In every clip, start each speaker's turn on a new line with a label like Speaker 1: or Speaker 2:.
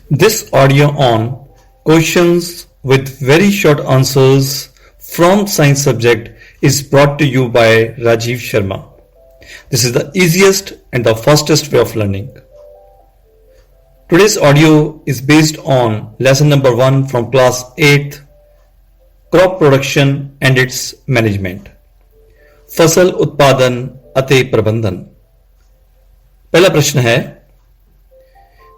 Speaker 1: This audio on questions with very short answers from science subject is brought to you by Rajiv Sharma. This is the easiest and the fastest way of learning. Today's audio is based on lesson number 1 from class 8th, crop production and its management. फसल उत्पादन ਅਤੇ ਪ੍ਰਬੰਧਨ। ਪਹਿਲਾ ਪ੍ਰਸ਼ਨ ਹੈ,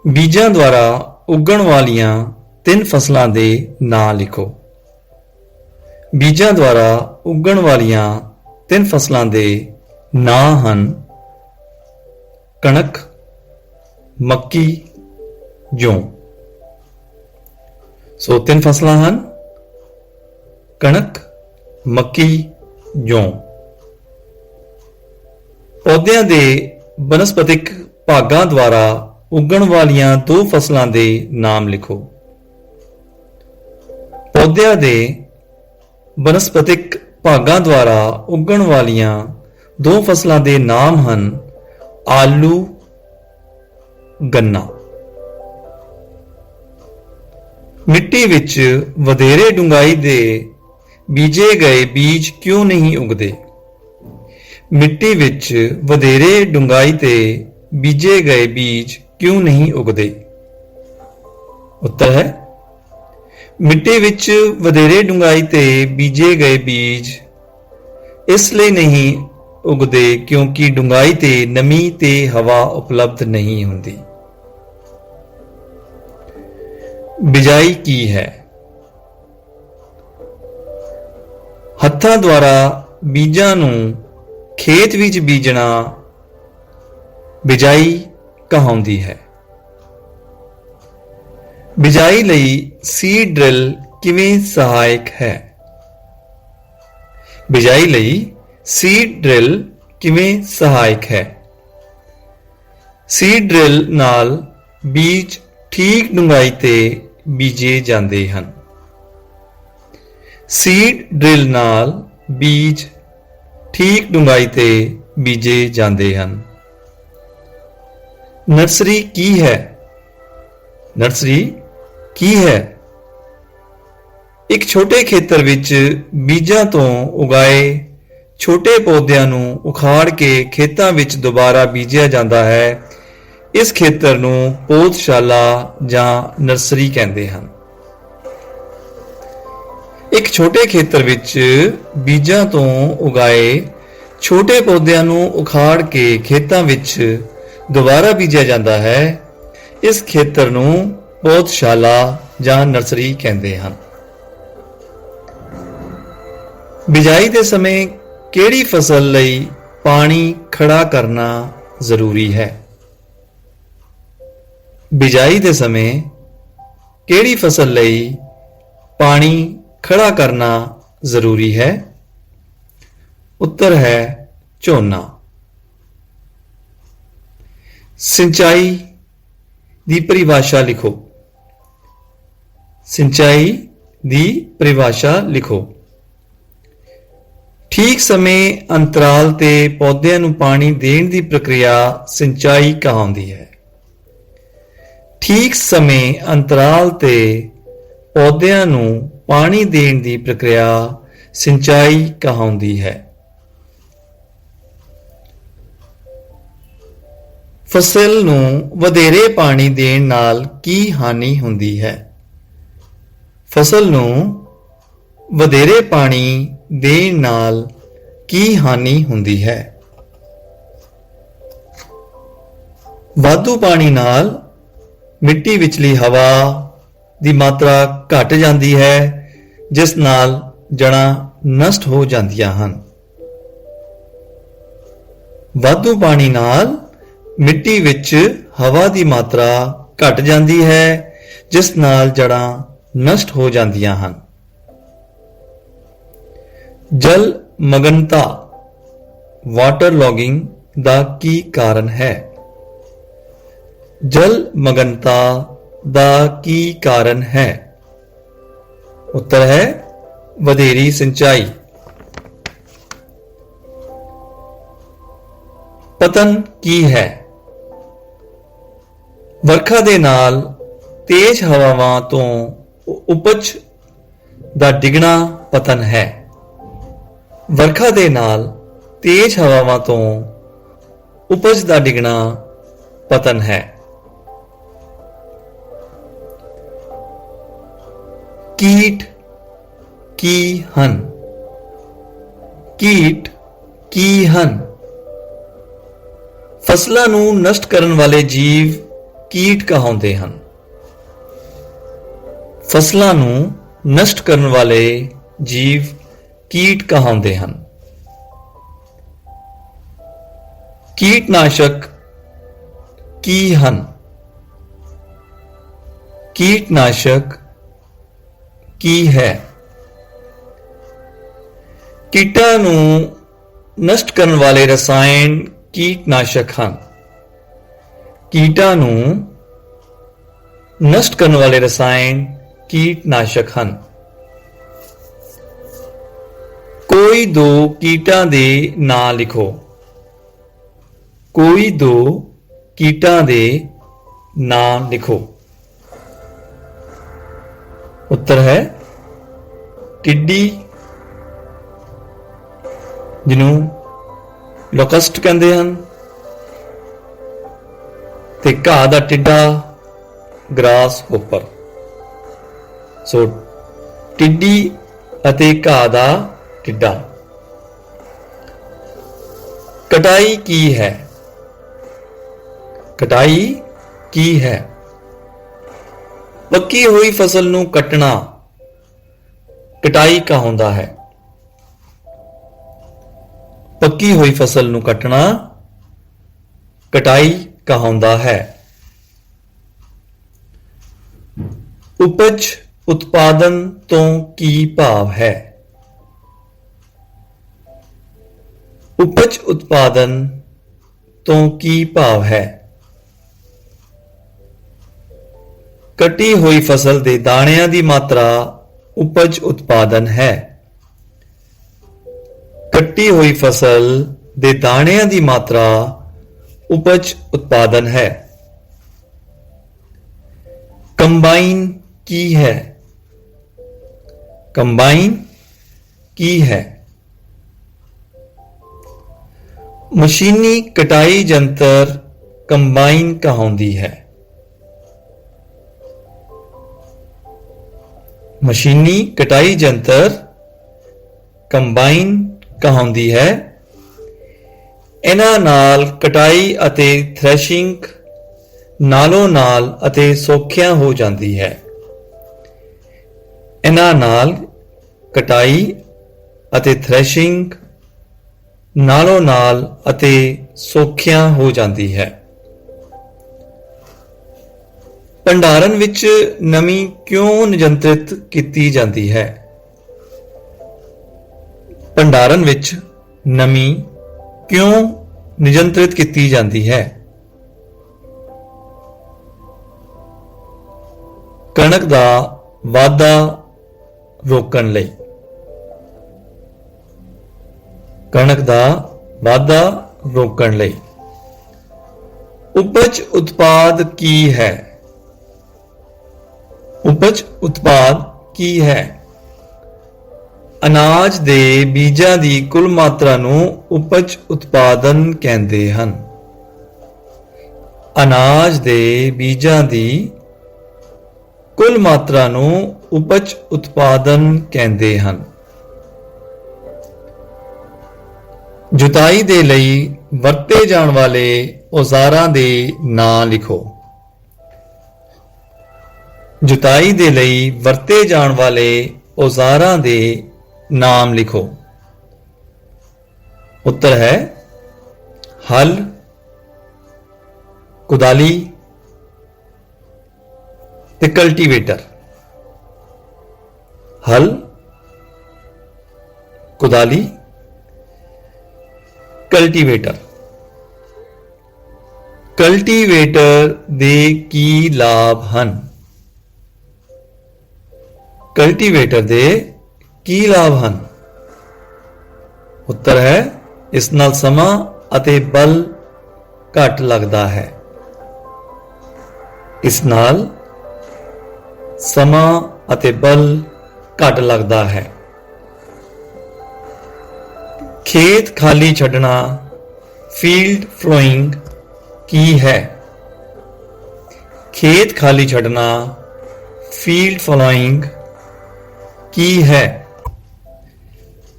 Speaker 1: ਬੀਜਾਂ ਦੁਆਰਾ ਉਗਣ ਵਾਲੀਆਂ 3 ਫਸਲਾਂ ਦੇ ਨਾਂ ਲਿਖੋ। ਬੀਜਾਂ ਦੁਆਰਾ ਉਗਣ ਵਾਲੀਆਂ 3 ਫਸਲਾਂ ਦੇ ਨਾਂ ਹਨ ਕਣਕ, ਮੱਕੀ, ਜੌਂ। ਸੋ 3 ਫਸਲਾਂ ਹਨ ਕਣਕ, ਮੱਕੀ, ਜੌਂ। ਪੌਦਿਆਂ ਦੇ ਬਨਸਪਤਿਕ ਭਾਗਾਂ ਦੁਆਰਾ ਉਗਣ ਵਾਲੀਆਂ 2 ਫਸਲਾਂ ਦੇ ਨਾਮ ਲਿਖੋ। ਪੌਦਿਆਂ ਦੇ ਬਨਸਪਤਿਕ ਭਾਗਾਂ ਦੁਆਰਾ ਉਗਣ ਵਾਲੀਆਂ 2 ਫਸਲਾਂ ਦੇ ਨਾਮ ਹਨ ਆਲੂ, ਗੰਨਾ। ਮਿੱਟੀ ਵਿੱਚ ਵਧੇਰੇ ਡੂੰਘਾਈ ਦੇ ਬੀਜੇ ਗਏ ਬੀਜ ਕਿਉਂ ਨਹੀਂ ਉਗਦੇ? ਮਿੱਟੀ ਵਿੱਚ ਵਧੇਰੇ ਡੂੰਘਾਈ ਤੇ ਬੀਜੇ ਗਏ ਬੀਜ ਕਿਉਂ ਨਹੀਂ ਉਗਦੇ? ਉੱਤਰ ਹੈ, ਮਿੱਟੀ ਵਿੱਚ ਵਧੇਰੇ ਡੂੰਘਾਈ ਤੇ ਬੀਜੇ ਗਏ ਬੀਜ ਇਸ ਲਈ ਨਹੀਂ ਉਗਦੇ ਕਿਉਂਕਿ ਡੂੰਘਾਈ ਤੇ ਨਮੀ ਤੇ ਹਵਾ ਉਪਲਬਧ ਨਹੀਂ ਹੁੰਦੀ। ਬਿਜਾਈ ਕੀ ਹੈ? ਹੱਥਾਂ ਦੁਆਰਾ ਬੀਜਾਂ ਨੂੰ ਖੇਤ ਵਿੱਚ ਬੀਜਣਾ ਬਿਜਾਈ ਕਹਾਉਂਦੀ ਹੈ। ਬਿਜਾਈ ਲਈ ਸੀਡ ਡਰਿਲ ਕਿਵੇਂ ਸਹਾਇਕ ਹੈ? ਬਿਜਾਈ ਲਈ ਸੀਡ ਡਰਿਲ ਕਿਵੇਂ ਸਹਾਇਕ ਹੈ? ਸੀਡ ਡਰਿਲ ਨਾਲ ਬੀਜ ਠੀਕ ਡੂੰਘਾਈ ਤੇ ਬੀਜੇ ਜਾਂਦੇ ਹਨ। ਸੀਡ ਡਰਿਲ ਨਾਲ ਬੀਜ ਠੀਕ ਡੂੰਘਾਈ ਤੇ ਬੀਜੇ ਜਾਂਦੇ ਹਨ। ਨਰਸਰੀ ਕੀ ਹੈ? ਨਰਸਰੀ ਕੀ ਹੈ? ਇੱਕ ਛੋਟੇ ਖੇਤਰ ਵਿੱਚ ਬੀਜਾਂ ਤੋਂ ਉਗਾਏ ਛੋਟੇ ਪੌਦਿਆਂ ਨੂੰ ਉਖਾੜ ਕੇ ਖੇਤਾਂ ਵਿੱਚ ਦੁਬਾਰਾ ਬੀਜਿਆ ਜਾਂਦਾ ਹੈ। ਇਸ ਖੇਤਰ ਨੂੰ ਪੌਦਸ਼ਾਲਾ ਜਾਂ ਨਰਸਰੀ ਕਹਿੰਦੇ ਹਨ। ਇੱਕ ਛੋਟੇ ਖੇਤਰ ਵਿੱਚ ਬੀਜਾਂ ਤੋਂ ਉਗਾਏ ਛੋਟੇ ਪੌਦਿਆਂ ਨੂੰ ਉਖਾੜ ਕੇ ਖੇਤਾਂ ਵਿੱਚ ਦੁਬਾਰਾ ਬੀਜਿਆ ਜਾਂਦਾ ਹੈ। ਇਸ ਖੇਤਰ ਨੂੰ ਪੌਦਸ਼ਾਲਾ ਜਾਂ ਨਰਸਰੀ ਕਹਿੰਦੇ ਹਨ। ਬਿਜਾਈ ਦੇ ਸਮੇਂ ਕਿਹੜੀ ਫਸਲ ਲਈ ਪਾਣੀ ਖੜਾ ਕਰਨਾ ਜ਼ਰੂਰੀ ਹੈ? ਬਿਜਾਈ ਦੇ ਸਮੇਂ ਕਿਹੜੀ ਫਸਲ ਲਈ ਪਾਣੀ ਖੜਾ ਕਰਨਾ ਜ਼ਰੂਰੀ ਹੈ? ਉੱਤਰ ਹੈ ਝੋਨਾ। ਸਿੰਚਾਈ ਦੀ ਪਰਿਭਾਸ਼ਾ ਲਿਖੋ। ਸਿੰਚਾਈ ਦੀ ਪਰਿਭਾਸ਼ਾ ਲਿਖੋ। ਠੀਕ ਸਮੇਂ ਅੰਤਰਾਲ ਤੇ ਪੌਦਿਆਂ ਨੂੰ ਪਾਣੀ ਦੇਣ ਦੀ ਪ੍ਰਕਿਰਿਆ ਸਿੰਚਾਈ ਕਹਾਉਂਦੀ ਹੈ। ਠੀਕ ਸਮੇਂ ਅੰਤਰਾਲ ਤੇ ਪੌਦਿਆਂ ਨੂੰ ਪਾਣੀ ਦੇਣ ਦੀ ਪ੍ਰਕਿਰਿਆ ਸਿੰਚਾਈ ਕਹਾਉਂਦੀ ਹੈ। ਫਸਲ ਨੂੰ ਵਧੇਰੇ ਪਾਣੀ ਦੇਣ ਨਾਲ ਕੀ ਹਾਨੀ ਹੁੰਦੀ ਹੈ? ਫਸਲ ਨੂੰ ਵਧੇਰੇ ਪਾਣੀ ਦੇਣ ਨਾਲ ਕੀ ਹਾਨੀ ਹੁੰਦੀ ਹੈ? ਵਾਧੂ ਪਾਣੀ ਨਾਲ ਮਿੱਟੀ ਵਿਚਲੀ ਹਵਾ ਦੀ ਮਾਤਰਾ ਘਟ ਜਾਂਦੀ ਹੈ, ਜਿਸ ਨਾਲ ਜੜ੍ਹਾਂ ਨਸ਼ਟ ਹੋ ਜਾਂਦੀਆਂ ਹਨ। ਵਾਧੂ ਪਾਣੀ ਨਾਲ ਮਿੱਟੀ ਵਿੱਚ ਹਵਾ ਦੀ ਮਾਤਰਾ ਘਟ ਜਾਂਦੀ ਹੈ, ਜਿਸ ਨਾਲ ਜੜ੍ਹਾਂ ਨਸ਼ਟ ਹੋ ਜਾਂਦੀਆਂ ਹਨ। ਜਲ ਮਗਨਤਾ ਵਾਟਰ ਲੌਗਿੰਗ ਦਾ ਕੀ ਕਾਰਨ ਹੈ? ਜਲ ਮਗਨਤਾ ਦਾ ਕੀ ਕਾਰਨ ਹੈ? ਉੱਤਰ ਹੈ ਵਧੇਰੀ ਸਿੰਚਾਈ। ਪਤਨ ਕੀ ਹੈ? ਵਰਖਾ ਦੇ ਨਾਲ ਤੇਜ਼ ਹਵਾਵਾਂ ਤੋਂ ਉਪਜ ਦਾ ਡਿੱਗਣਾ ਪਤਨ ਹੈ। ਵਰਖਾ ਦੇ ਨਾਲ ਤੇਜ਼ ਹਵਾਵਾਂ ਤੋਂ ਉਪਜ ਦਾ ਡਿੱਗਣਾ ਪਤਨ ਹੈ। ਕੀਟ ਕੀ ਹਨ? ਕੀਟ ਕੀ ਹਨ? ਫਸਲਾਂ ਨੂੰ ਨਸ਼ਟ ਕਰਨ ਵਾਲੇ ਜੀਵ ਕੀਟ ਕਹਾਉਂਦੇ ਹਨ। ਫਸਲਾਂ ਨੂੰ ਨਸ਼ਟ ਕਰਨ ਵਾਲੇ ਜੀਵ ਕੀਟ ਕਹਾਉਂਦੇ ਹਨ। ਕੀਟਨਾਸ਼ਕ ਕੀ ਹਨ? ਕੀਟਨਾਸ਼ਕ ਕੀ ਹੈ? ਕੀਟਾਂ ਨੂੰ ਨਸ਼ਟ ਕਰਨ ਵਾਲੇ ਰਸਾਇਣ ਕੀਟਨਾਸ਼ਕ ਹਨ। ਕੀਟਾਂ ਨੂੰ ਨਸ਼ਟ ਕਰਨ ਵਾਲੇ ਰਸਾਇਣ ਕੀਟਨਾਸ਼ਕ ਹਨ। ਕੋਈ ਦੋ ਕੀਟਾਂ ਦੇ ਨਾਂ ਲਿਖੋ। ਕੋਈ ਦੋ ਕੀਟਾਂ ਦੇ ਨਾਂ ਲਿਖੋ। ਉੱਤਰ ਹੈ ਟਿੱਡੀ, ਜਿਹਨੂੰ ਲੋਕਸਟ ਕਹਿੰਦੇ ਹਨ, ਤੇ ਘਾਹ ਦਾ ਟਿੱਡਾ ਗ੍ਰਾਸ ਹੋਪਰ। ਸੋ ਟਿੱਡੀ ਅਤੇ ਘਾਹ ਦਾ ਟਿੱਡਾ। ਕਟਾਈ ਕੀ ਹੈ? ਕਟਾਈ ਕੀ ਹੈ? ਪੱਕੀ ਹੋਈ ਫਸਲ ਨੂੰ ਕੱਟਣਾ ਕਟਾਈ ਕਹਾਉਂਦਾ ਹੈ। ਪੱਕੀ ਹੋਈ ਫਸਲ ਨੂੰ ਕੱਟਣਾ ਕਟਾਈ ਕਹਾਉਂਦਾ ਹੈ। ਉਪਜ ਉਤਪਾਦਨ ਤੋਂ ਕੀ ਭਾਵ ਹੈ? ਉਪਜ ਉਤਪਾਦਨ ਤੋਂ ਕੀ ਭਾਵ ਹੈ? ਕੱਟੀ ਹੋਈ ਫਸਲ ਦੇ ਦਾਣਿਆਂ ਦੀ ਮਾਤਰਾ ਉਪਜ ਉਤਪਾਦਨ ਹੈ। ਕੱਟੀ ਹੋਈ ਫਸਲ ਦੇ ਦਾਣਿਆਂ ਦੀ ਮਾਤਰਾ ਉਪਜ ਉਤਪਾਦਨ ਹੈ। ਕੰਬਾਈਨ ਕੀ ਹੈ? ਕੰਬਾਈਨ ਕੀ ਹੈ? ਮਸ਼ੀਨੀ ਕਟਾਈ ਜੰਤਰ ਕੰਬਾਈਨ ਕਹਾਉਂਦੀ ਹੈ। ਮਸ਼ੀਨੀ ਕਟਾਈ ਜੰਤਰ ਕੰਬਾਈਨ ਕਹਾਉਂਦੀ ਹੈ। ਇਹਨਾਂ ਨਾਲ ਕਟਾਈ ਅਤੇ ਥ੍ਰੈਸ਼ਿੰਗ ਨਾਲੋਂ ਨਾਲ ਅਤੇ ਸੌਖਿਆਂ ਹੋ ਜਾਂਦੀ ਹੈ। ਇਹਨਾਂ ਨਾਲ ਕਟਾਈ ਅਤੇ ਥ੍ਰੈਸ਼ਿੰਗ ਨਾਲੋਂ ਨਾਲ ਅਤੇ ਸੌਖਿਆਂ ਹੋ ਜਾਂਦੀ ਹੈ। ਭੰਡਾਰਨ ਵਿੱਚ ਨਮੀ ਕਿਉਂ ਨਿਯੰਤਰਿਤ ਕੀਤੀ ਜਾਂਦੀ ਹੈ? ਭੰਡਾਰਨ ਵਿੱਚ ਨਮੀ ਕਿਉਂ ਨਿਯੰਤਰਿਤ ਕੀਤੀ ਜਾਂਦੀ ਹੈ? ਕਣਕ ਦਾ ਵਾਧਾ ਰੋਕਣ ਲਈ। ਕਣਕ ਦਾ ਵਾਧਾ ਰੋਕਣ ਲਈ। ਉਪਜ ਉਤਪਾਦ ਕੀ ਹੈ? ਉਪਜ ਉਤਪਾਦ ਕੀ ਹੈ? ਅਨਾਜ ਦੇ ਬੀਜਾਂ ਦੀ ਕੁੱਲ ਮਾਤਰਾ ਨੂੰ ਉਪਜ ਉਤਪਾਦਨ ਕਹਿੰਦੇ ਹਨ। ਅਨਾਜ ਦੇ ਬੀਜਾਂ ਦੀ ਕੁੱਲ ਮਾਤਰਾ ਨੂੰ ਉਪਜ ਉਤਪਾਦਨ ਕਹਿੰਦੇ ਹਨ। ਜੁਤਾਈ ਦੇ ਲਈ ਵਰਤੇ ਜਾਣ ਵਾਲੇ ਔਜ਼ਾਰਾਂ ਦੇ ਨਾਂ ਲਿਖੋ। ਜੁਤਾਈ ਦੇ ਲਈ ਵਰਤੇ ਜਾਣ ਵਾਲੇ ਔਜ਼ਾਰਾਂ ਦੇ ਨਾਮ ਲਿਖੋ। ਉੱਤਰ ਹੈ ਹਲ, ਕੁਦਾਲੀ ਤੇ ਕਲਟੀਵੇਟਰ। ਹਲ, ਕੁਦਾਲੀ, ਕਲਟੀਵੇਟਰ। ਕਲਟੀਵੇਟਰ ਦੇ ਕੀ ਲਾਭ ਹਨ? ਕਲਟੀਵੇਟਰ ਦੇ ਕੀ ਲਾਭ ਹਨ? ਉੱਤਰ ਹੈ ਇਸ ਨਾਲ ਸਮਾਂ ਅਤੇ ਬਲ ਘੱਟ ਲੱਗਦਾ ਹੈ। ਇਸ ਨਾਲ ਸਮਾਂ ਅਤੇ ਬਲ ਘੱਟ ਲੱਗਦਾ ਹੈ। ਖੇਤ ਖਾਲੀ ਛੱਡਣਾ ਫੀਲਡ ਫਲੋਇੰਗ ਕੀ ਹੈ? ਖੇਤ ਖਾਲੀ ਛੱਡਣਾ ਫੀਲਡ ਫਲੋਇੰਗ ਕੀ ਹੈ?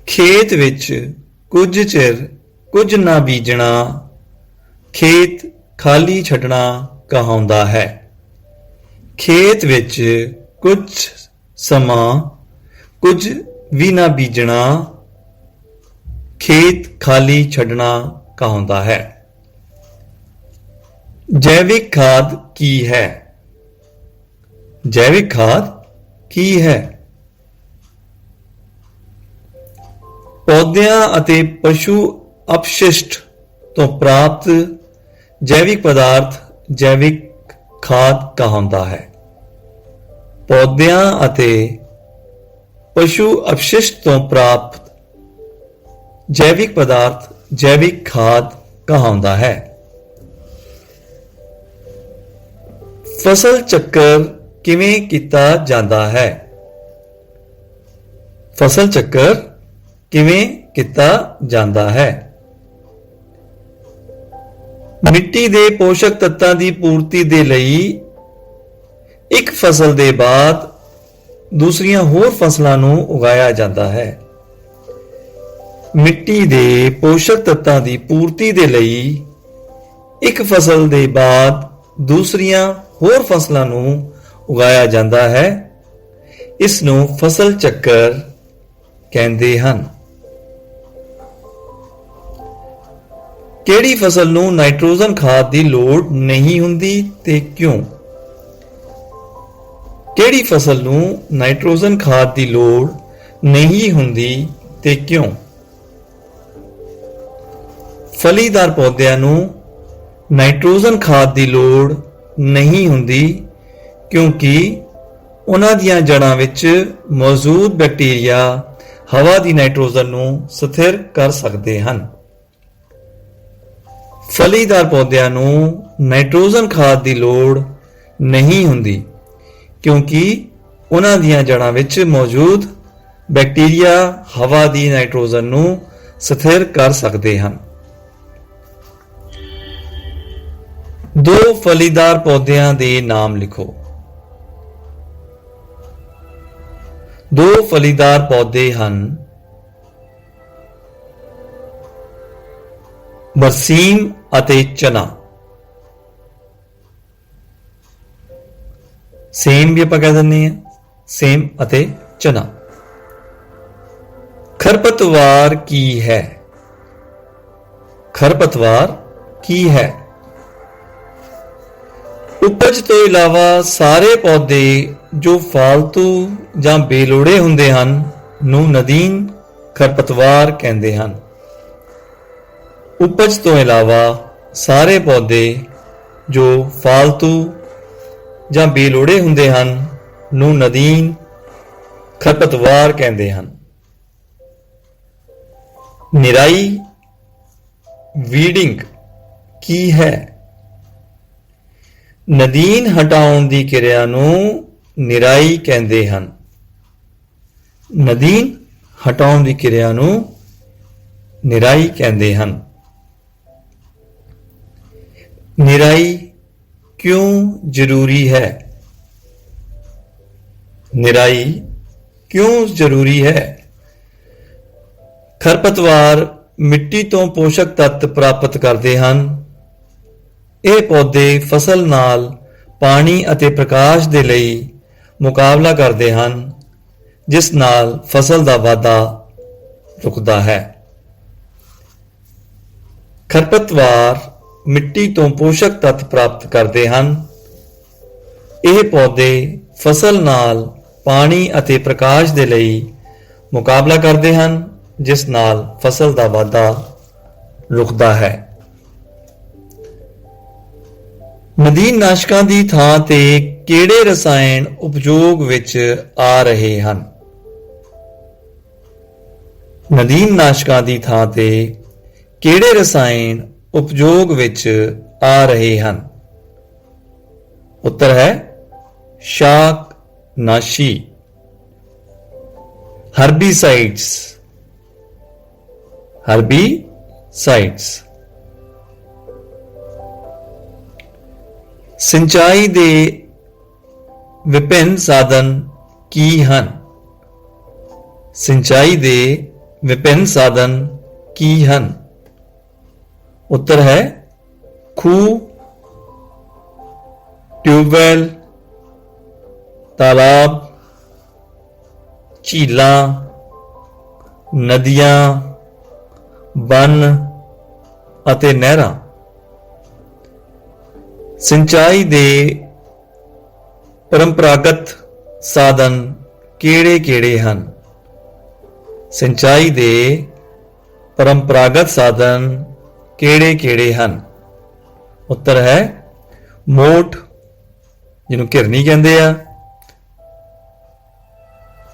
Speaker 1: ਖੇਤ ਵਿੱਚ ਕੁਝ ਚਿਰ ਕੁਝ ਨਾ ਬੀਜਣਾ ਖੇਤ ਖਾਲੀ ਛੱਡਣਾ ਕਹਾਉਂਦਾ ਹੈ। ਖੇਤ ਵਿੱਚ ਕੁਝ ਸਮਾਂ ਕੁਝ ਵੀ ਨਾ ਬੀਜਣਾ ਖੇਤ ਖਾਲੀ ਛੱਡਣਾ ਕਹਾਉਂਦਾ ਹੈ। ਜੈਵਿਕ ਖਾਦ ਕੀ ਹੈ? ਜੈਵਿਕ ਖਾਦ ਕੀ ਹੈ? ਪੌਦਿਆਂ ਅਤੇ ਪਸ਼ੂ ਅਪਸ਼ਿਸ਼ਟ ਤੋਂ ਪ੍ਰਾਪਤ ਜੈਵਿਕ ਪਦਾਰਥ ਜੈਵਿਕ ਖਾਦ ਕਹਾਉਂਦਾ ਹੈ। ਪੌਦਿਆਂ ਅਤੇ ਪਸ਼ੂ ਅਪਸ਼ਿਸ਼ਟ ਤੋਂ ਪ੍ਰਾਪਤ ਜੈਵਿਕ ਪਦਾਰਥ ਜੈਵਿਕ ਖਾਦ ਕਹਾਉਂਦਾ ਹੈ। ਫਸਲ ਚੱਕਰ ਕਿਵੇਂ ਕੀਤਾ ਜਾਂਦਾ ਹੈ? ਫਸਲ ਚੱਕਰ ਕਿਵੇਂ ਕੀਤਾ ਜਾਂਦਾ ਹੈ? ਮਿੱਟੀ ਦੇ ਪੋਸ਼ਕ ਤੱਤਾਂ ਦੀ ਪੂਰਤੀ ਦੇ ਲਈ ਇੱਕ ਫਸਲ ਦੇ ਬਾਅਦ ਦੂਸਰੀਆਂ ਹੋਰ ਫਸਲਾਂ ਨੂੰ ਉਗਾਇਆ ਜਾਂਦਾ ਹੈ। ਮਿੱਟੀ ਦੇ ਪੋਸ਼ਕ ਤੱਤਾਂ ਦੀ ਪੂਰਤੀ ਦੇ ਲਈ ਇੱਕ ਫਸਲ ਦੇ ਬਾਅਦ ਦੂਸਰੀਆਂ ਹੋਰ ਫਸਲਾਂ ਨੂੰ ਉਗਾਇਆ ਜਾਂਦਾ ਹੈ। ਇਸ ਨੂੰ ਫਸਲ ਚੱਕਰ ਕਹਿੰਦੇ ਹਨ। ਕਿਹੜੀ ਫਸਲ ਨੂੰ ਨਾਈਟ੍ਰੋਜਨ ਖਾਦ ਦੀ ਲੋੜ ਨਹੀਂ ਹੁੰਦੀ ਤੇ ਕਿਉਂ? ਕਿਹੜੀ ਫਸਲ ਨੂੰ ਨਾਈਟ੍ਰੋਜਨ ਖਾਦ ਦੀ ਲੋੜ ਨਹੀਂ ਹੁੰਦੀ ਤੇ ਕਿਉਂ? ਫਲੀਦਾਰ ਪੌਦਿਆਂ ਨੂੰ ਨਾਈਟ੍ਰੋਜਨ ਖਾਦ ਦੀ ਲੋੜ ਨਹੀਂ ਹੁੰਦੀ ਕਿਉਂਕਿ ਉਹਨਾਂ ਦੀਆਂ ਜੜ੍ਹਾਂ ਵਿੱਚ ਮੌਜੂਦ ਬੈਕਟੀਰੀਆ ਹਵਾ ਦੀ ਨਾਈਟ੍ਰੋਜਨ ਨੂੰ ਸਥਿਰ ਕਰ ਸਕਦੇ ਹਨ। ਫਲੀਦਾਰ ਪੌਦਿਆਂ ਨੂੰ ਨਾਈਟ੍ਰੋਜਨ ਖਾਦ ਦੀ ਲੋੜ ਨਹੀਂ ਹੁੰਦੀ ਕਿਉਂਕਿ ਉਹਨਾਂ ਦੀਆਂ ਜੜ੍ਹਾਂ ਵਿੱਚ ਮੌਜੂਦ ਬੈਕਟੀਰੀਆ ਹਵਾ ਦੀ ਨਾਈਟ੍ਰੋਜਨ ਨੂੰ ਸਥਿਰ ਕਰ ਸਕਦੇ ਹਨ। ਦੋ ਫਲੀਦਾਰ ਪੌਦਿਆਂ ਦੇ ਨਾਮ ਲਿਖੋ। ਦੋ ਫਲੀਦਾਰ ਪੌਦੇ ਹਨ ਬਰਸੀਮ ਅਤੇ ਚਨਾ। ਸੇਮ ਵੀ ਆਪਾਂ ਕਹਿ ਦਿੰਦੇ ਹਾਂ, ਸੇਮ ਅਤੇ ਚਨਾ। ਖਰਪਤਵਾਰ ਕੀ ਹੈ? ਖਰਪਤਵਾਰ ਕੀ ਹੈ? ਉਪਜ ਤੋਂ ਇਲਾਵਾ ਸਾਰੇ ਪੌਦੇ ਜੋ ਫਾਲਤੂ ਜਾਂ ਬੇਲੋੜੇ ਹੁੰਦੇ ਹਨ ਨੂੰ ਨਦੀਨ ਖਰਪਤਵਾਰ ਕਹਿੰਦੇ ਹਨ। ਉਪਜ ਤੋਂ ਇਲਾਵਾ ਸਾਰੇ ਪੌਦੇ ਜੋ ਫਾਲਤੂ ਜਾਂ ਬੇਲੋੜੇ ਹੁੰਦੇ ਹਨ ਨੂੰ ਨਦੀਨ ਖਰਪਤਵਾਰ ਕਹਿੰਦੇ ਹਨ। ਨਿਰਾਈ ਵੀਡਿੰਗ ਕੀ ਹੈ? ਨਦੀਨ ਹਟਾਉਣ ਦੀ ਕਿਰਿਆ ਨੂੰ ਨਿਰਾਈ ਕਹਿੰਦੇ ਹਨ। ਨਦੀਨ ਹਟਾਉਣ ਦੀ ਕਿਰਿਆ ਨੂੰ ਨਿਰਾਈ ਕਹਿੰਦੇ ਹਨ। ਨਿਰਾਈ ਕਿਉਂ ਜ਼ਰੂਰੀ ਹੈ? ਨਿਰਾਈ ਕਿਉਂ ਜ਼ਰੂਰੀ ਹੈ? ਖਰਪਤਵਾਰ ਮਿੱਟੀ ਤੋਂ ਪੋਸ਼ਕ ਤੱਤ ਪ੍ਰਾਪਤ ਕਰਦੇ ਹਨ। ਇਹ ਪੌਦੇ ਫਸਲ ਨਾਲ ਪਾਣੀ ਅਤੇ ਪ੍ਰਕਾਸ਼ ਦੇ ਲਈ ਮੁਕਾਬਲਾ ਕਰਦੇ ਹਨ, ਜਿਸ ਨਾਲ ਫਸਲ ਦਾ ਵਾਧਾ ਰੁਕਦਾ ਹੈ। ਖਰਪਤਵਾਰ ਮਿੱਟੀ ਤੋਂ ਪੋਸ਼ਕ ਤੱਤ ਪ੍ਰਾਪਤ ਕਰਦੇ ਹਨ। ਇਹ ਪੌਦੇ ਫਸਲ ਨਾਲ ਪਾਣੀ ਅਤੇ ਪ੍ਰਕਾਸ਼ ਦੇ ਲਈ ਮੁਕਾਬਲਾ ਕਰਦੇ ਹਨ, ਜਿਸ ਨਾਲ ਫਸਲ ਦਾ ਵਾਧਾ ਰੁਕਦਾ ਹੈ। ਨਦੀਨਨਾਸ਼ਕਾਂ ਦੀ ਥਾਂ ਤੇ ਕਿਹੜੇ ਰਸਾਇਣ ਉਪਯੋਗ ਵਿੱਚ ਆ ਰਹੇ ਹਨ? ਨਦੀਨਨਾਸ਼ਕਾਂ ਦੀ ਥਾਂ ਤੇ ਕਿਹੜੇ ਰਸਾਇਣ ਉਪਯੋਗ ਵਿੱਚ ਆ ਰਹੇ ਹਨ? ਉੱਤਰ ਹੈ ਸ਼ਾਕ नाशी। Herbicides, herbicides. सिंचाई दे विभिन्न साधन की हन? सिंचाई दे विभिन्न साधन की हन? उत्तर है खूह, ट्यूबवैल, तालाब, झीलां, नदियां, बन ਅਤੇ ਨਹਿਰਾਂ। ਸਿੰਚਾਈ ਦੇ ਪਰੰਪਰਾਗਤ ਸਾਧਨ ਕਿਹੜੇ-ਕਿਹੜੇ ਹਨ? ਸਿੰਚਾਈ ਦੇ ਪਰੰਪਰਾਗਤ ਸਾਧਨ ਕਿਹੜੇ-ਕਿਹੜੇ ਹਨ? ਉੱਤਰ ਹੈ ਮੋਟ, ਜਿਹਨੂੰ ਘਿਰਨੀ ਕਹਿੰਦੇ ਆ,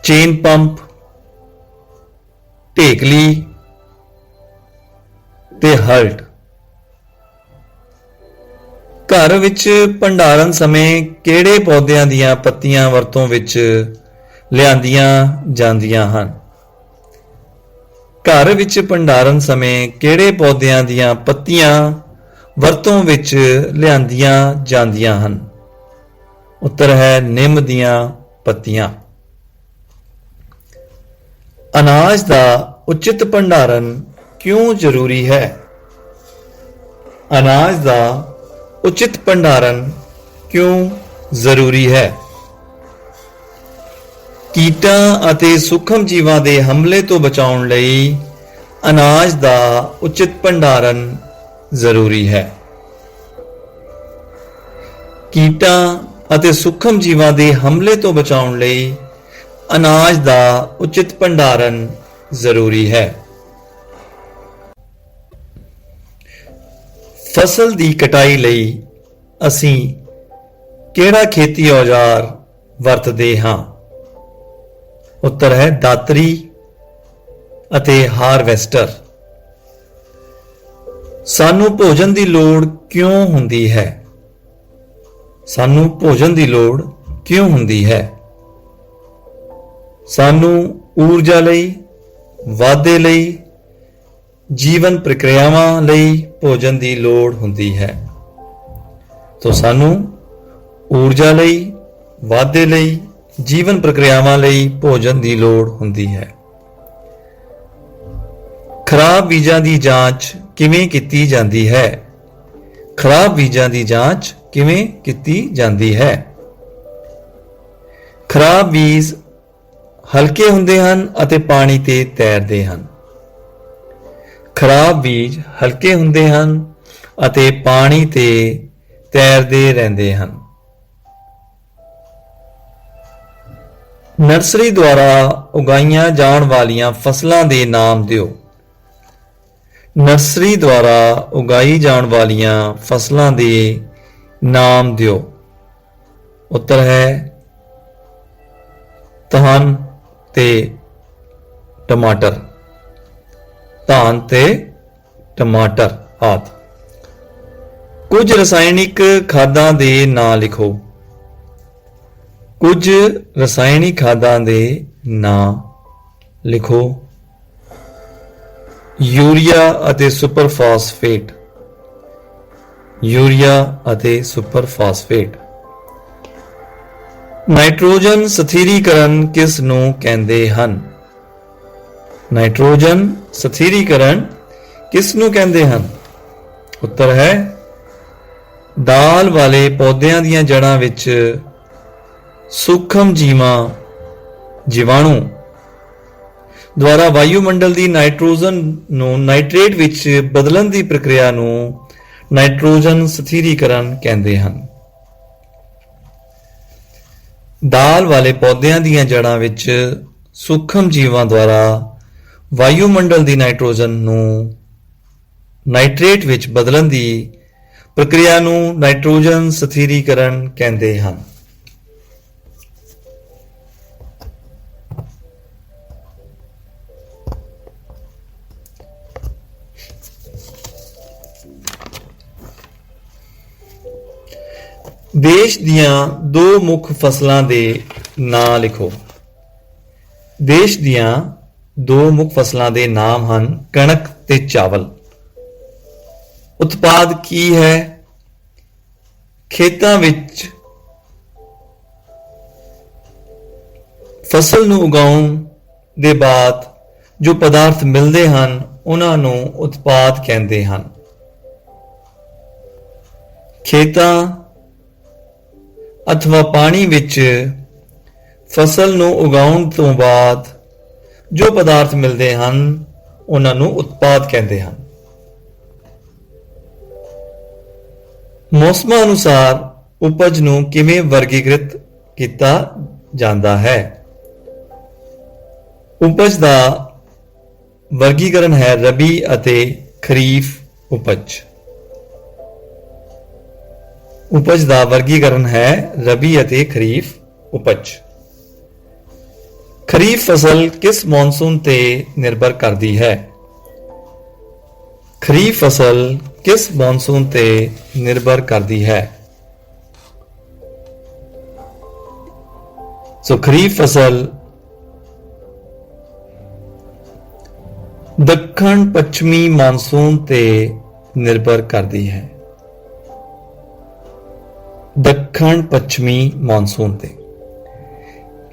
Speaker 1: ਚੇਨ ਪੰਪ, ਢੇਕਲੀ ਤੇ ਹਲਟ। ਘਰ ਵਿੱਚ ਭੰਡਾਰਨ ਸਮੇਂ ਕਿਹੜੇ ਪੌਦਿਆਂ ਦੀਆਂ ਪੱਤੀਆਂ ਵਰਤੋਂ ਵਿੱਚ ਲਿਆਂਦੀਆਂ ਜਾਂਦੀਆਂ ਹਨ? ਘਰ ਵਿੱਚ ਭੰਡਾਰਨ ਸਮੇਂ ਕਿਹੜੇ ਪੌਦਿਆਂ ਦੀਆਂ ਪੱਤੀਆਂ ਵਰਤੋਂ ਵਿੱਚ ਲਿਆਂਦੀਆਂ ਜਾਂਦੀਆਂ ਹਨ? ਉੱਤਰ ਹੈ ਨਿੰਮ ਦੀਆਂ ਪੱਤੀਆਂ। ਅਨਾਜ ਦਾ ਉਚਿਤ ਭੰਡਾਰਨ ਕਿਉਂ ਜ਼ਰੂਰੀ ਹੈ? ਅਨਾਜ ਦਾ ਉਚਿਤ ਭੰਡਾਰਨ ਕਿਉਂ ਜ਼ਰੂਰੀ ਹੈ? ਕੀਟਾਂ ਅਤੇ ਸੂਖਮ ਜੀਵਾਂ ਦੇ ਹਮਲੇ ਤੋਂ ਬਚਾਉਣ ਲਈ ਅਨਾਜ ਦਾ ਉਚਿਤ ਭੰਡਾਰਨ ਜ਼ਰੂਰੀ ਹੈ। ਕੀਟਾਂ ਅਤੇ ਸੂਖਮ ਜੀਵਾਂ ਦੇ ਹਮਲੇ ਤੋਂ ਬਚਾਉਣ ਲਈ ਅਨਾਜ ਦਾ ਉਚਿਤ ਭੰਡਾਰਨ ਜ਼ਰੂਰੀ ਹੈ। ਫਸਲ ਦੀ ਕਟਾਈ ਲਈ ਅਸੀਂ ਕਿਹੜਾ ਖੇਤੀ ਔਜ਼ਾਰ ਵਰਤਦੇ ਹਾਂ? ਉੱਤਰ ਹੈ ਦਾਤਰੀ ਅਤੇ ਹਾਰਵੈਸਟਰ। ਸਾਨੂੰ ਭੋਜਨ ਦੀ ਲੋੜ ਕਿਉਂ ਹੁੰਦੀ ਹੈ? ਸਾਨੂੰ ਭੋਜਨ ਦੀ ਲੋੜ ਕਿਉਂ ਹੁੰਦੀ ਹੈ? ਸਾਨੂੰ ਊਰਜਾ ਲਈ, ਵਾਧੇ ਲਈ, ਜੀਵਨ ਪ੍ਰਕਿਰਿਆਵਾਂ ਲਈ ਭੋਜਨ ਦੀ ਲੋੜ ਹੁੰਦੀ ਹੈ। ਤਾਂ ਸਾਨੂੰ ਊਰਜਾ ਲਈ, ਵਾਧੇ ਲਈ, ਜੀਵਨ ਪ੍ਰਕਿਰਿਆਵਾਂ ਲਈ ਭੋਜਨ ਦੀ ਲੋੜ ਹੁੰਦੀ ਹੈ। ਖਰਾਬ ਬੀਜਾਂ ਦੀ ਜਾਂਚ ਕਿਵੇਂ ਕੀਤੀ ਜਾਂਦੀ ਹੈ? ਖਰਾਬ ਬੀਜਾਂ ਦੀ ਜਾਂਚ ਕਿਵੇਂ ਕੀਤੀ ਜਾਂਦੀ ਹੈ? ਖਰਾਬ ਬੀਜ ਹਲਕੇ ਹੁੰਦੇ ਹਨ ਅਤੇ ਪਾਣੀ ਤੇ ਤੈਰਦੇ ਹਨ। ਖਰਾਬ ਬੀਜ ਹਲਕੇ ਹੁੰਦੇ ਹਨ ਅਤੇ ਪਾਣੀ ਤੇ ਤੈਰਦੇ ਰਹਿੰਦੇ ਹਨ। ਨਰਸਰੀ ਦੁਆਰਾ ਉਗਾਈਆਂ ਜਾਣ ਵਾਲੀਆਂ ਫਸਲਾਂ ਦੇ ਨਾਮ ਦਿਓ। ਨਰਸਰੀ ਦੁਆਰਾ ਉਗਾਈ ਜਾਣ ਵਾਲੀਆਂ ਫਸਲਾਂ ਦੇ ਨਾਮ ਦਿਓ। ਉੱਤਰ ਹੈ ਧਾਨ ਤੇ ਟਮਾਟਰ। ਧਾਨ ਤੇ ਟਮਾਟਰ ਆਦਿ। ਕੁਝ ਰਸਾਇਣਿਕ ਖਾਦਾਂ ਦੇ ਨਾਂ ਲਿਖੋ। ਕੁਝ ਰਸਾਇਣਿਕ ਖਾਦਾਂ ਦੇ ਨਾਂ ਲਿਖੋ। ਯੂਰੀਆ ਅਤੇ ਸੁਪਰ ਫਾਸਫੇਟ। ਯੂਰੀਆ ਅਤੇ ਸੁਪਰ ਫਾਸਫੇਟ। ਨਾਈਟ੍ਰੋਜਨ ਸਥਿਰੀਕਰਨ ਕਿਸ ਨੂੰ ਕਹਿੰਦੇ ਹਨ? ਨਾਈਟ੍ਰੋਜਨ ਸਥਿਰੀਕਰਨ ਕਿਸ ਨੂੰ ਕਹਿੰਦੇ ਹਨ? ਉੱਤਰ ਹੈ ਦਾਲ ਵਾਲੇ ਪੌਦਿਆਂ ਦੀਆਂ ਜੜ੍ਹਾਂ ਵਿੱਚ ਸੂਖਮ ਜੀਵਾਣੂ ਦੁਆਰਾ ਵਾਯੂਮੰਡਲ ਦੀ ਨਾਈਟ੍ਰੋਜਨ ਨੂੰ ਨਾਈਟ੍ਰੇਟ ਵਿੱਚ ਬਦਲਣ ਦੀ ਪ੍ਰਕਿਰਿਆ ਨੂੰ ਨਾਈਟ੍ਰੋਜਨ ਸਥਿਰੀਕਰਨ ਕਹਿੰਦੇ ਹਨ। ਦਾਲ ਵਾਲੇ ਪੌਦਿਆਂ ਦੀਆਂ ਜੜ੍ਹਾਂ ਵਿੱਚ ਸੂਖਮ ਜੀਵਾਂ ਦੁਆਰਾ ਵਾਯੂਮੰਡਲ ਦੀ ਨਾਈਟ੍ਰੋਜਨ ਨੂੰ ਨਾਈਟ੍ਰੇਟ ਵਿੱਚ ਬਦਲਣ ਦੀ ਪ੍ਰਕਿਰਿਆ ਨੂੰ ਨਾਈਟ੍ਰੋਜਨ ਸਥਿਰੀਕਰਨ ਕਹਿੰਦੇ ਹਨ। ਦੇਸ਼ ਦੀਆਂ ਦੋ ਮੁੱਖ ਫਸਲਾਂ ਦੇ ਨਾਂ ਲਿਖੋ। ਦੇਸ਼ ਦੀਆਂ ਦੋ ਮੁੱਖ ਫਸਲਾਂ ਦੇ ਨਾਮ ਹਨ ਕਣਕ ਤੇ ਚਾਵਲ। ਉਤਪਾਦ ਕੀ ਹੈ? ਖੇਤਾਂ ਵਿੱਚ ਫਸਲ ਨੂੰ ਉਗਾਉਣ ਦੇ ਬਾਅਦ ਜੋ ਪਦਾਰਥ ਮਿਲਦੇ ਹਨ ਉਹਨਾਂ ਨੂੰ ਉਤਪਾਦ ਕਹਿੰਦੇ ਹਨ। ਖੇਤਾਂ ਅਥਵਾ ਪਾਣੀ ਵਿੱਚ ਫਸਲ ਨੂੰ ਉਗਾਉਣ ਤੋਂ ਬਾਅਦ ਜੋ ਪਦਾਰਥ ਮਿਲਦੇ ਹਨ ਉਹਨਾਂ ਨੂੰ ਉਤਪਾਦ ਕਹਿੰਦੇ ਹਨ। ਮੌਸਮਾਂ ਅਨੁਸਾਰ ਉਪਜ ਨੂੰ ਕਿਵੇਂ ਵਰਗੀਕ੍ਰਿਤ ਕੀਤਾ ਜਾਂਦਾ ਹੈ? ਉਪਜ ਦਾ ਵਰਗੀਕਰਨ ਹੈ ਰਬੀ ਅਤੇ ਖਰੀਫ ਉਪਜ। ਉਪਜ ਦਾ ਵਰਗੀਕਰਨ ਹੈ ਰਬੀ ਅਤੇ ਖਰੀਫ ਉਪਜ। ਖਰੀਫ ਫਸਲ ਕਿਸ ਮੌਨਸੂਨ ਤੇ ਨਿਰਭਰ ਕਰਦੀ ਹੈ? ਖਰੀਫ ਫਸਲ ਕਿਸ ਮੌਨਸੂਨ ਤੇ ਨਿਰਭਰ ਕਰਦੀ ਹੈ? ਸੋ ਖਰੀਫ ਫਸਲ ਦੱਖਣ ਪੱਛਮੀ ਮੌਨਸੂਨ ਤੇ ਨਿਰਭਰ ਕਰਦੀ ਹੈ। ਦੱਖਣ ਪੱਛਮੀ ਮੌਨਸੂਨ ਤੇ।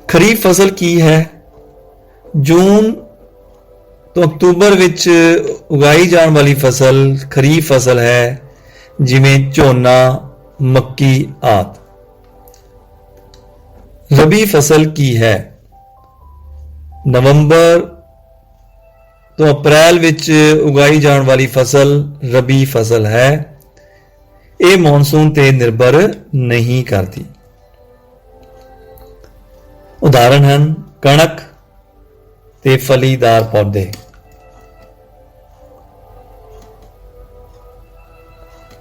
Speaker 1: ਖਰੀਫ ਫਸਲ ਕੀ ਹੈ? ਜੂਨ ਤੋਂ ਅਕਤੂਬਰ ਵਿੱਚ ਉਗਾਈ ਜਾਣ ਵਾਲੀ ਫਸਲ ਖਰੀਫ ਫਸਲ ਹੈ, ਜਿਵੇਂ ਝੋਨਾ, ਮੱਕੀ ਆਦਿ। ਰਬੀ ਫਸਲ ਕੀ ਹੈ? ਨਵੰਬਰ ਤੋਂ ਅਪ੍ਰੈਲ ਵਿੱਚ ਉਗਾਈ ਜਾਣ ਵਾਲੀ ਫਸਲ ਰਬੀ ਫਸਲ ਹੈ। ਇਹ ਮੌਨਸੂਨ ਤੇ ਨਿਰਭਰ ਨਹੀਂ ਕਰਦੀ। ਉਦਾਹਰਣ ਹਨ ਕਣਕ ਤੇ ਫਲੀਦਾਰ ਪੌਦੇ।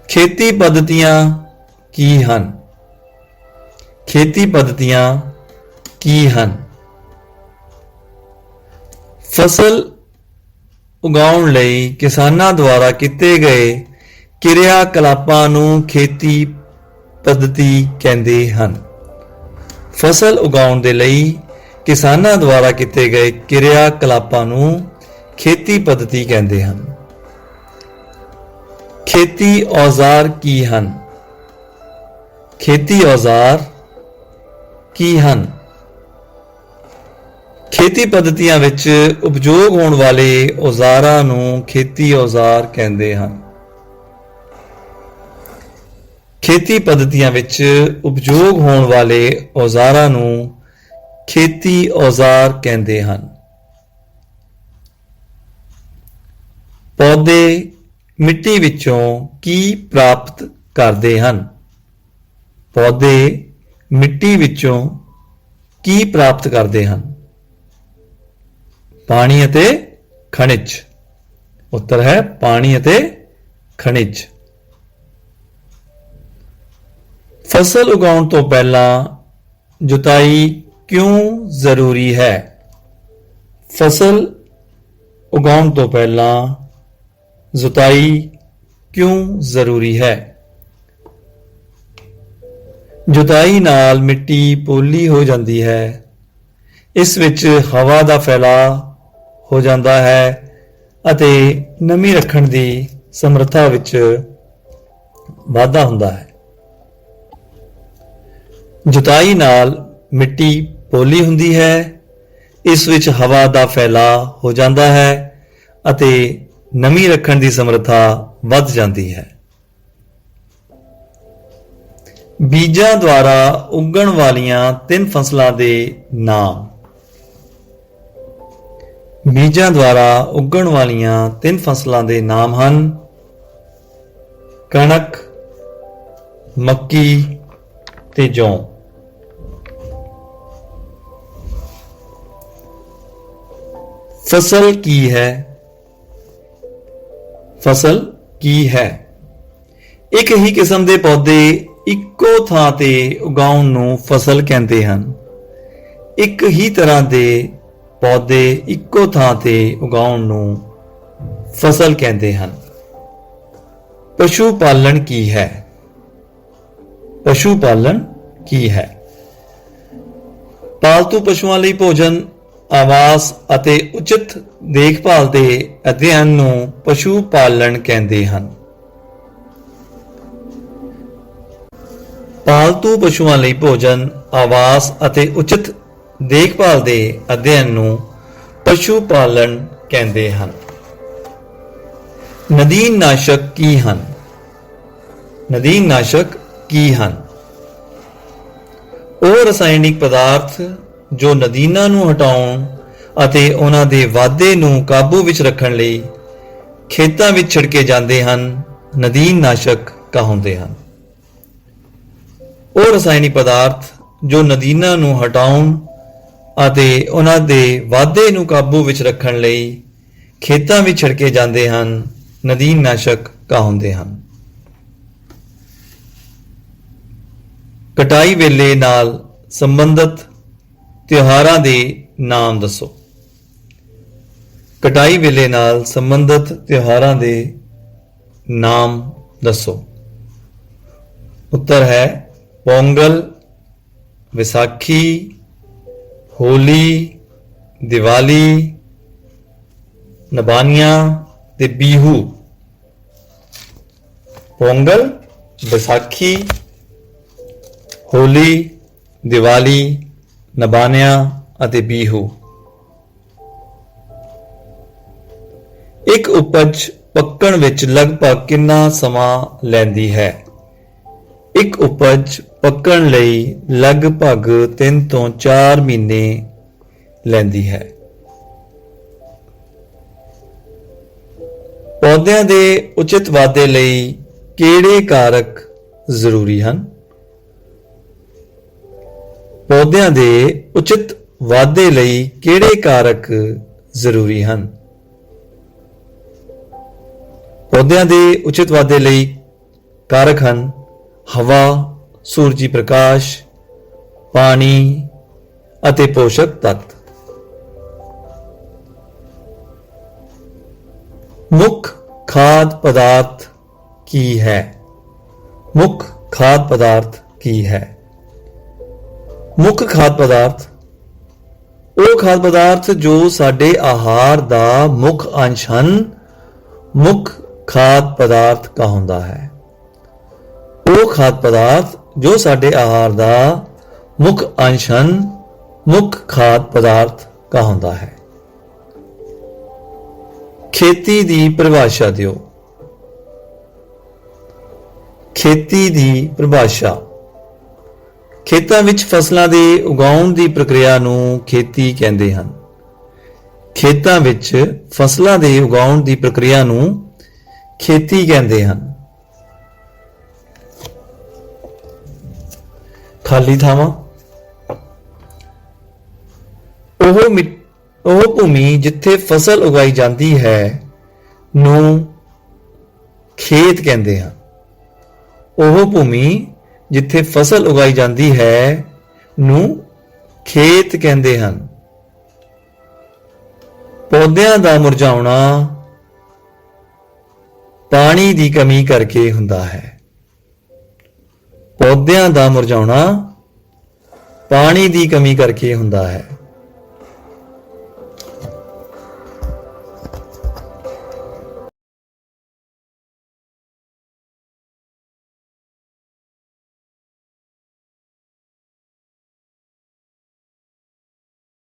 Speaker 1: ਖੇਤੀ ਪੱਧਤੀਆਂ ਕੀ ਹਨ? ਖੇਤੀ ਪੱਧਤੀਆਂ ਕੀ ਹਨ? ਫਸਲ ਉਗਾਉਣ ਲਈ ਕਿਸਾਨਾਂ ਦੁਆਰਾ ਕੀਤੇ ਗਏ ਕਿਰਿਆ ਕਲਾਪਾਂ ਨੂੰ ਖੇਤੀ ਪੱਧਤੀ ਕਹਿੰਦੇ ਹਨ। ਫਸਲ ਉਗਾਉਣ ਦੇ ਲਈ ਕਿਸਾਨਾਂ ਦੁਆਰਾ ਕੀਤੇ ਗਏ ਕਿਰਿਆ ਕਲਾਪਾਂ ਨੂੰ ਖੇਤੀ ਪੱਧਤੀ ਕਹਿੰਦੇ ਹਨ। ਖੇਤੀ ਔਜ਼ਾਰ ਕੀ ਹਨ? ਖੇਤੀ ਔਜ਼ਾਰ ਕੀ ਹਨ? ਖੇਤੀ ਪੱਧਤੀਆਂ ਵਿੱਚ ਉਪਯੋਗ ਹੋਣ ਵਾਲੇ ਔਜ਼ਾਰਾਂ ਨੂੰ ਖੇਤੀ ਔਜ਼ਾਰ ਕਹਿੰਦੇ ਹਨ। ਖੇਤੀ ਪੱਧਤੀਆਂ ਵਿੱਚ ਉਪਯੋਗ ਹੋਣ ਵਾਲੇ ਔਜ਼ਾਰਾਂ ਨੂੰ ਖੇਤੀ ਔਜ਼ਾਰ ਕਹਿੰਦੇ ਹਨ। ਪੌਦੇ ਮਿੱਟੀ ਵਿੱਚੋਂ ਕੀ ਪ੍ਰਾਪਤ ਕਰਦੇ ਹਨ? ਪੌਦੇ ਮਿੱਟੀ ਵਿੱਚੋਂ ਕੀ ਪ੍ਰਾਪਤ ਕਰਦੇ ਹਨ? ਪਾਣੀ ਅਤੇ ਖਣਿਜ। ਉੱਤਰ ਹੈ ਪਾਣੀ ਅਤੇ ਖਣਿਜ। ਫਸਲ ਉਗਾਉਣ ਤੋਂ ਪਹਿਲਾਂ ਜੁਤਾਈ ਕਿਉਂ ਜ਼ਰੂਰੀ ਹੈ? ਫਸਲ ਉਗਾਉਣ ਤੋਂ ਪਹਿਲਾਂ ਜੁਤਾਈ ਕਿਉਂ ਜ਼ਰੂਰੀ ਹੈ? ਜੁਤਾਈ ਨਾਲ ਮਿੱਟੀ ਪੋਲੀ ਹੋ ਜਾਂਦੀ ਹੈ। ਇਸ ਵਿੱਚ ਹਵਾ ਦਾ ਫੈਲਾਅ ਹੋ ਜਾਂਦਾ ਹੈ ਅਤੇ ਨਮੀ ਰੱਖਣ ਦੀ ਸਮਰੱਥਾ ਵਿੱਚ ਵਾਧਾ ਹੁੰਦਾ ਹੈ। ਜੁਤਾਈ ਨਾਲ ਮਿੱਟੀ ਪੋਲੀ ਹੁੰਦੀ ਹੈ, ਇਸ ਵਿੱਚ ਹਵਾ ਦਾ ਫੈਲਾਅ ਹੋ ਜਾਂਦਾ ਹੈ ਅਤੇ ਨਮੀ ਰੱਖਣ ਦੀ ਸਮਰੱਥਾ ਵੱਧ ਜਾਂਦੀ ਹੈ। ਬੀਜਾਂ ਦੁਆਰਾ ਉੱਗਣ ਵਾਲੀਆਂ 3 ਫਸਲਾਂ ਦੇ ਨਾਮ। ਬੀਜਾਂ ਦੁਆਰਾ ਉੱਗਣ ਵਾਲੀਆਂ 3 ਫਸਲਾਂ ਦੇ ਨਾਮ ਹਨ ਕਣਕ, ਮੱਕੀ ਤੇ ਜੌਂ। ਫਸਲ ਕੀ ਹੈ? ਫਸਲ ਕੀ ਹੈ? ਇੱਕ ਹੀ ਕਿਸਮ ਦੇ ਪੌਦੇ ਇੱਕੋ ਥਾਂ ਤੇ ਉਗਾਉਣ ਨੂੰ ਫਸਲ ਕਹਿੰਦੇ ਹਨ। ਇੱਕ ਹੀ ਤਰ੍ਹਾਂ ਦੇ ਪੌਦੇ ਇੱਕੋ ਥਾਂ ਤੇ ਉਗਾਉਣ ਨੂੰ ਫਸਲ ਕਹਿੰਦੇ ਹਨ। ਪਸ਼ੂ ਪਾਲਣ ਕੀ ਹੈ? ਪਸ਼ੂ ਪਾਲਣ ਕੀ ਹੈ? ਪਾਲਤੂ ਪਸ਼ੂਆਂ ਲਈ ਭੋਜਨ, ਆਵਾਸ ਅਤੇ ਉਚਿਤ ਦੇਖਭਾਲ ਦੇ ਅਧਿਐਨ ਨੂੰ ਪਸ਼ੂ ਪਾਲਣ ਕਹਿੰਦੇ ਹਨ। ਪਾਲਤੂ ਪਸ਼ੂਆਂ ਲਈ ਭੋਜਨ, ਆਵਾਸ ਅਤੇ ਉਚਿਤ ਦੇਖਭਾਲ ਦੇ ਅਧਿਐਨ ਨੂੰ ਪਸ਼ੂ ਪਾਲਣ ਕਹਿੰਦੇ ਹਨ। ਨਦੀਨਨਾਸ਼ਕ ਕੀ ਹਨ? ਨਦੀਨਨਾਸ਼ਕ ਕੀ ਹਨ? ਉਹ ਰਸਾਇਣਿਕ ਪਦਾਰਥ ਜੋ ਨਦੀਨਾਂ ਨੂੰ ਹਟਾਉਣ ਅਤੇ ਉਹਨਾਂ ਦੇ ਵਾਧੇ ਨੂੰ ਕਾਬੂ ਵਿੱਚ ਰੱਖਣ ਲਈ ਖੇਤਾਂ ਵਿੱਚ ਛਿੜਕੇ ਜਾਂਦੇ ਹਨ, ਨਦੀਨਨਾਸ਼ਕ ਕਹਾਉਂਦੇ ਹਨ। ਉਹ ਰਸਾਇਣਿਕ ਪਦਾਰਥ ਜੋ ਨਦੀਨਾਂ ਨੂੰ ਹਟਾਉਣ ਅਤੇ ਉਹਨਾਂ ਦੇ ਵਾਧੇ ਨੂੰ ਕਾਬੂ ਵਿੱਚ ਰੱਖਣ ਲਈ ਖੇਤਾਂ ਵਿੱਚ ਛਿੜਕੇ ਜਾਂਦੇ ਹਨ, ਨਦੀਨਨਾਸ਼ਕ ਕਹਾਉਂਦੇ ਹਨ। ਕਟਾਈ ਵੇਲੇ ਨਾਲ ਸੰਬੰਧਿਤ ਤਿਉਹਾਰਾਂ ਦੇ ਨਾਮ ਦੱਸੋ। ਕਟਾਈ ਵੇਲੇ ਨਾਲ ਸੰਬੰਧਿਤ ਤਿਉਹਾਰਾਂ ਦੇ ਨਾਮ ਦੱਸੋ। ਉੱਤਰ ਹੈ ਪੋਂਗਲ, ਵਿਸਾਖੀ, ਹੋਲੀ, ਦੀਵਾਲੀ, ਨਬਾਨੀਆਂ ਤੇ ਬੀਹੂ। ਪੋਂਗਲ, ਵਿਸਾਖੀ, ਹੋਲੀ, ਦੀਵਾਲੀ, ਨਬਾਨੀਆਂ ਅਤੇ ਬੀਹੂ। ਇੱਕ ਉਪਜ ਪੱਕਣ ਵਿੱਚ ਲਗਭਗ ਕਿੰਨਾ ਸਮਾਂ ਲੈਂਦੀ ਹੈ? ਇੱਕ ਉਪਜ ਪੱਕਣ ਲਈ ਲਗਭਗ 3 ਤੋਂ 4 ਮਹੀਨੇ ਲੈਂਦੀ ਹੈ। ਪੌਦਿਆਂ ਦੇ ਉਚਿਤ ਵਾਧੇ ਲਈ ਕਿਹੜੇ ਕਾਰਕ ਜ਼ਰੂਰੀ ਹਨ? ਪੌਦਿਆਂ ਦੇ ਉਚਿਤ ਵਾਧੇ ਲਈ ਕਿਹੜੇ ਕਾਰਕ ਜ਼ਰੂਰੀ ਹਨ? ਪੌਦਿਆਂ ਦੇ ਉਚਿਤ ਵਾਧੇ ਲਈ ਕਾਰਕ ਹਨ ਹਵਾ, ਸੂਰਜੀ ਪ੍ਰਕਾਸ਼, ਪਾਣੀ ਅਤੇ ਪੋਸ਼ਕ ਤੱਤ। ਮੁੱਖ ਖਾਦ ਪਦਾਰਥ ਕੀ ਹੈ? ਮੁੱਖ ਖਾਦ ਪਦਾਰਥ ਕੀ ਹੈ? ਮੁੱਖ ਖਾਦ ਪਦਾਰਥ ਉਹ ਖਾਦ ਪਦਾਰਥ ਜੋ ਸਾਡੇ ਆਹਾਰ ਦਾ ਮੁੱਖ ਅੰਸ਼ ਹਨ, ਮੁੱਖ ਖਾਦ ਪਦਾਰਥ ਕਹਾਉਂਦਾ ਹੈ। ਉਹ ਖਾਦ ਪਦਾਰਥ ਜੋ ਸਾਡੇ ਆਹਾਰ ਦਾ ਮੁੱਖ ਅੰਸ਼ ਹਨ, ਮੁੱਖ ਖਾਦ ਪਦਾਰਥ ਕਹਾਉਂਦਾ ਹੈ। ਖੇਤੀ ਦੀ ਪਰਿਭਾਸ਼ਾ ਦਿਓ। ਖੇਤੀ ਦੀ ਪਰਿਭਾਸ਼ਾ ਖੇਤਾਂ ਵਿੱਚ ਫਸਲਾਂ ਦੇ ਉਗਾਉਣ ਦੀ ਪ੍ਰਕਿਰਿਆ ਨੂੰ ਖੇਤੀ ਕਹਿੰਦੇ ਹਨ। ਖੇਤਾਂ ਵਿੱਚ ਫਸਲਾਂ ਦੇ ਉਗਾਉਣ ਦੀ ਪ੍ਰਕਿਰਿਆ ਨੂੰ ਖੇਤੀ ਕਹਿੰਦੇ ਹਨ। ਖਾਲੀ ਥਾਵਾਂ ਉਹ ਭੂਮੀ ਜਿੱਥੇ ਫਸਲ ਉਗਾਈ ਜਾਂਦੀ ਹੈ ਨੂੰ ਖੇਤ ਕਹਿੰਦੇ ਹਨ। ਉਹ ਭੂਮੀ ਜਿੱਥੇ ਫਸਲ ਉਗਾਈ ਜਾਂਦੀ ਹੈ ਨੂੰ ਖੇਤ ਕਹਿੰਦੇ ਹਨ। ਪੌਦਿਆਂ ਦਾ ਮੁਰਝਾਉਣਾ ਪਾਣੀ ਦੀ ਕਮੀ ਕਰਕੇ ਹੁੰਦਾ ਹੈ। ਪੌਦਿਆਂ ਦਾ ਮੁਰਝਾਉਣਾ ਪਾਣੀ ਦੀ ਕਮੀ ਕਰਕੇ ਹੁੰਦਾ ਹੈ।